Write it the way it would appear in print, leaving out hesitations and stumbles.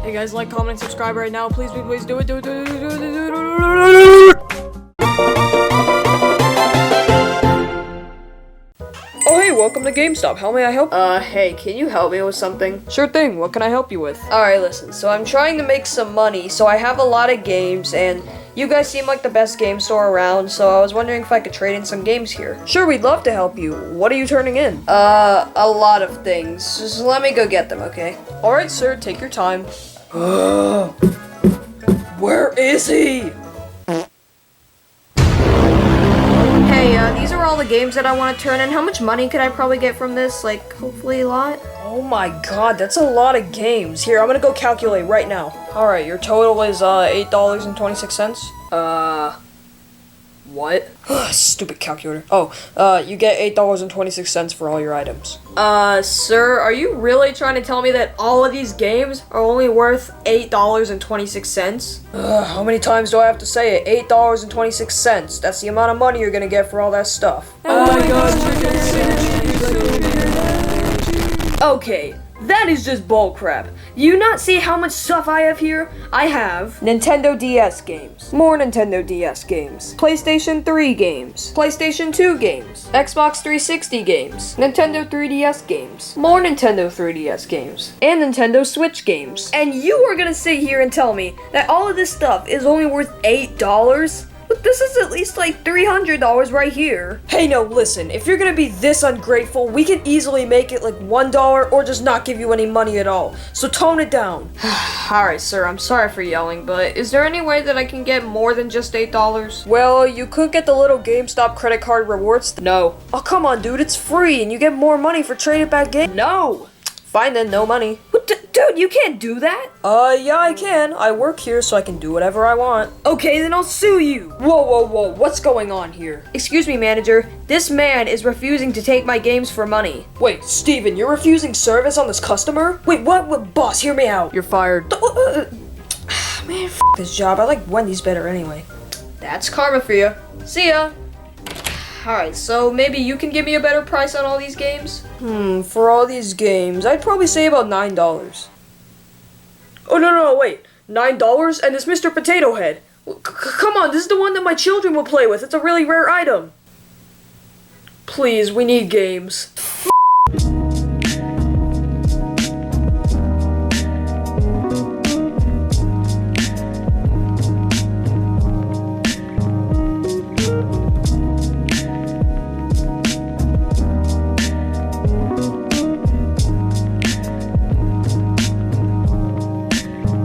Hey guys, like, comment, and subscribe right now. Please, please do it. Do it. Oh hey, welcome to GameStop. How may I help? Hey, can you help me with something? Sure thing. What can I help you with? Alright, listen, so I'm trying to make some money, so I have a lot of games, and you guys seem like the best game store around, so I was wondering if I could trade in some games here. Sure, we'd love to help you. What are you turning in? A lot of things. Just let me go get them, okay? Alright, sir, take your time. Where is he? Hey, these are all the games that I want to turn in. How much money could I probably get from this? Like, hopefully a lot? Oh my god, that's a lot of games. Here, I'm gonna go calculate right now. Alright, your total is, $8.26. What? Stupid calculator. Oh, you get $8.26 for all your items. Sir, are you really trying to tell me that all of these games are only worth $8.26? How many times do I have to say it? $8.26. That's the amount of money you're gonna get for all that stuff. Oh my god, okay, that is just bullcrap. You not see how much stuff I have here? I have Nintendo DS games, more Nintendo DS games, PlayStation 3 games, PlayStation 2 games, Xbox 360 games, Nintendo 3DS games, more Nintendo 3DS games, and Nintendo Switch games. And you are gonna sit here and tell me that all of this stuff is only worth $8? But this is at least like $300 right here. Hey, no, listen, if you're gonna be this ungrateful, we can easily make it like $1 or just not give you any money at all. So tone it down. Alright, sir, I'm sorry for yelling, but is there any way that I can get more than just $8? Well, you could get the little GameStop credit card rewards. No. Oh, come on, dude, it's free and you get more money for trading back games. No! Fine then, no money. What dude, you can't do that? Yeah, I can. I work here so I can do whatever I want. Okay, then I'll sue you. Whoa, what's going on here? Excuse me, manager. This man is refusing to take my games for money. Wait, Steven, you're refusing service on this customer? Wait, what? Boss, hear me out. You're fired. Man, this job. I like Wendy's better anyway. That's karma for you. See ya. Alright, so maybe you can give me a better price on all these games? For all these games, I'd probably say about $9. Oh, no, wait. $9? And it's Mr. Potato Head. Come on, this is the one that my children will play with. It's a really rare item. Please, we need games.